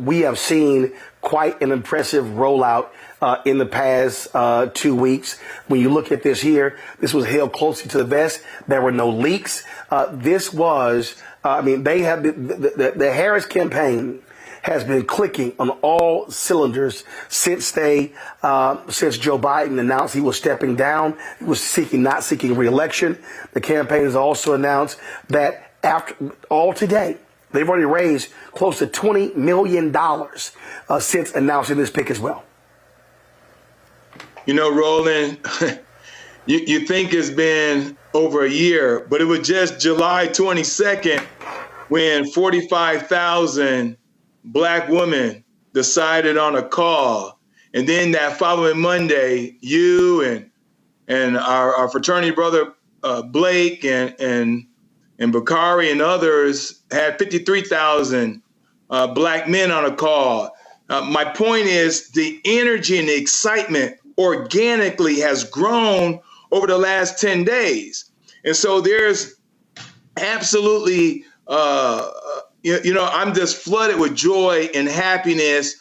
We have seen quite an impressive rollout in the past 2 weeks. When you look at this here, this was held closely to the vest. There were no leaks. This was, they have the Harris campaign has been clicking on all cylinders since Joe Biden announced he was stepping down. He was not seeking re-election. The campaign has also announced that today, they've already raised close to $20 million since announcing this pick as well. You know, Roland, you think it's been over a year, but it was just July 22nd when 45,000 Black women decided on a call. And then that following Monday, you and our fraternity brother Blake and Bakari and others had 53,000 Black men on a call. My point is the energy and the excitement organically has grown over the last 10 days. And so there's absolutely, I'm just flooded with joy and happiness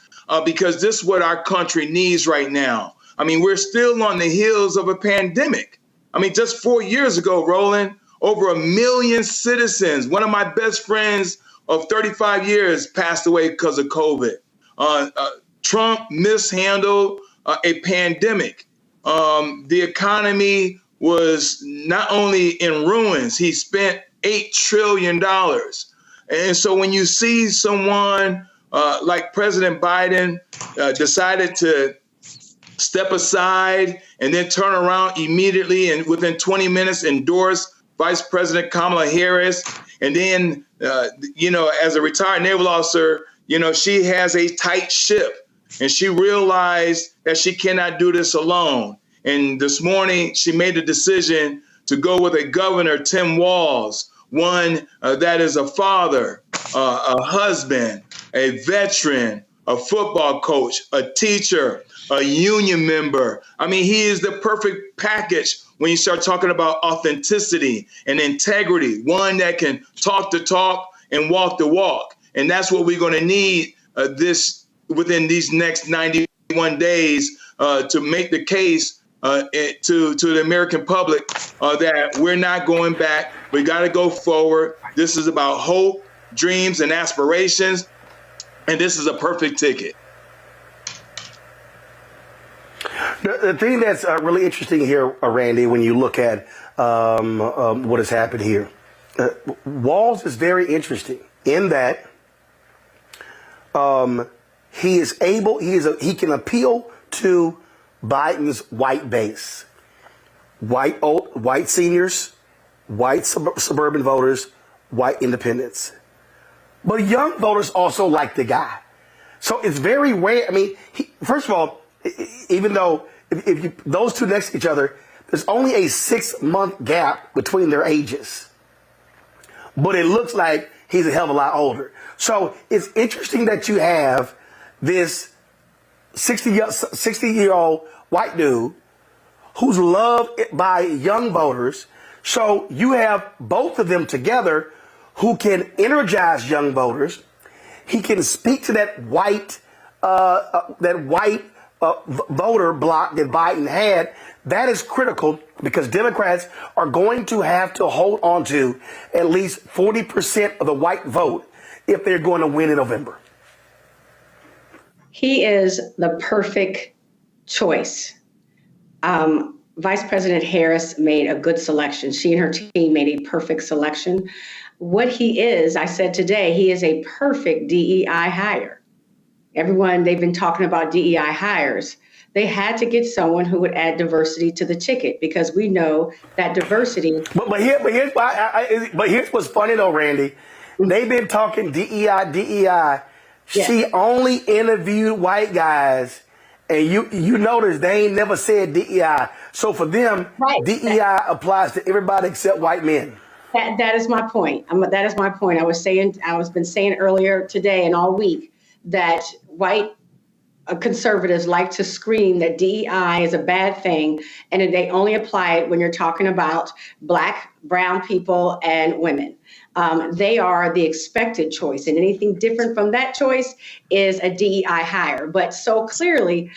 because this is what our country needs right now. I mean, we're still on the heels of a pandemic. I mean, just 4 years ago, Roland, over 1 million citizens, one of my best friends of 35 years passed away because of COVID. Trump mishandled a pandemic. The economy was not only in ruins, he spent $8 trillion. And so when you see someone like President Biden decided to step aside and then turn around immediately and within 20 minutes endorse Vice President Kamala Harris, and then, as a retired naval officer, she has a tight ship. And she realized that she cannot do this alone. And this morning, she made the decision to go with a governor, Tim Walz, one that is a father, a husband, a veteran, a football coach, a teacher, a union member. I mean, he is the perfect package when you start talking about authenticity and integrity, one that can talk the talk and walk the walk. And that's what we're going to need within these next 91 days to make the case to the American public that we're not going back. We got to go forward. This is about hope, dreams, and aspirations. And this is a perfect ticket. The thing that's really interesting here, Randy, when you look at what has happened here, Walz is very interesting in that he can appeal to Biden's white base, white seniors, white suburban voters, white independents. But young voters also like the guy. So it's very rare. I mean, first of all, even though if those two next to each other, there's only a 6-month gap between their ages. But it looks like he's a hell of a lot older. So it's interesting that you have this 60-year-old white dude who's loved by young voters. So you have both of them together who can energize young voters. He can speak to that white voter bloc that Biden had. That is critical because Democrats are going to have to hold on to at least 40% of the white vote if they're going to win in November. He is the perfect choice. Vice President Harris made a good selection. She and her team made a perfect selection. What he is, I said today, he is a perfect DEI hire. Everyone, they've been talking about DEI hires. They had to get someone who would add diversity to the ticket because we know that diversity. But here's what's funny though, Randy. They've been talking DEI. Yes. She only interviewed white guys, and you notice they ain't never said DEI. So for them, right, DEI applies to everybody except white men. That is my point. That is my point. I was been saying earlier today and all week that white conservatives like to scream that DEI is a bad thing, and they only apply it when you're talking about Black, brown people, and women. They are the expected choice, and anything different from that choice is a DEI hire. But so clearly,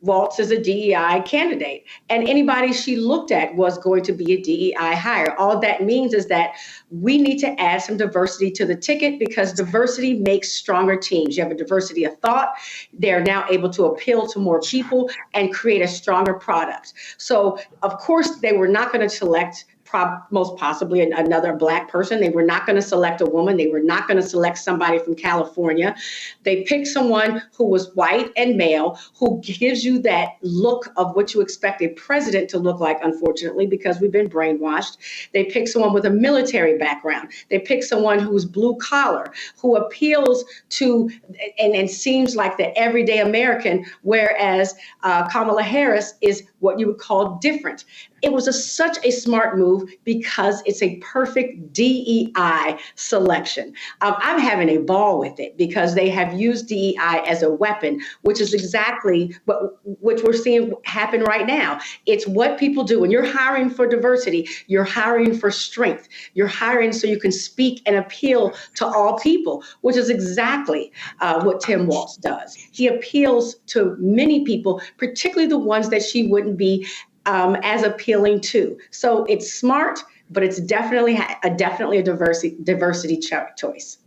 Walz is a DEI candidate, and anybody she looked at was going to be a DEI hire. All that means is that we need to add some diversity to the ticket, because diversity makes stronger teams. You have a diversity of thought. They're now able to appeal to more people and create a stronger product. So, of course, they were not going to select most possibly another Black person. They were not going to select a woman. They were not going to select somebody from California. They picked someone who was white and male, who gives you that look of what you expect a president to look like, unfortunately, because we've been brainwashed. They picked someone with a military background. They picked someone who's blue collar, who appeals to and seems like the everyday American, whereas Kamala Harris is what you would call different. It was such a smart move because it's a perfect DEI selection. I'm having a ball with it because they have used DEI as a weapon, which is exactly what we're seeing happen right now. It's what people do. When you're hiring for diversity, you're hiring for strength. You're hiring so you can speak and appeal to all people, which is exactly what Tim Walz does. He appeals to many people, particularly the ones that she wouldn't be as appealing to. So it's smart, but it's definitely a diversity choice.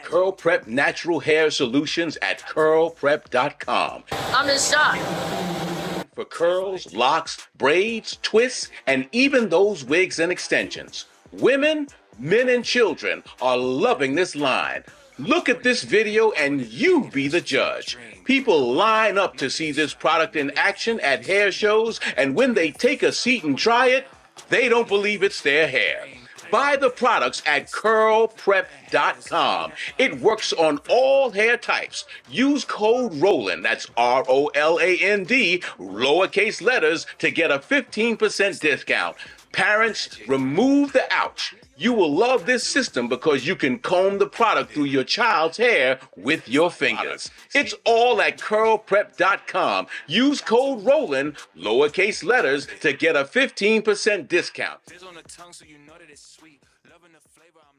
Curl Prep Natural Hair Solutions at curlprep.com. I'm in shock. For curls, locks, braids, twists, and even those wigs and extensions. Women, men, and children are loving this line. Look at this video and you be the judge. People line up to see this product in action at hair shows, and when they take a seat and try it, they don't believe it's their hair. Buy the products at curlprep.com. It works on all hair types. Use code ROLAND, that's ROLAND, lowercase letters, to get a 15% discount. Parents, remove the ouch. You will love this system because you can comb the product through your child's hair with your fingers. It's all at curlprep.com. Use code ROLAND, lowercase letters, to get a 15% discount. It's on the tongue, so you know that it's sweet. Loving the flavor, I'm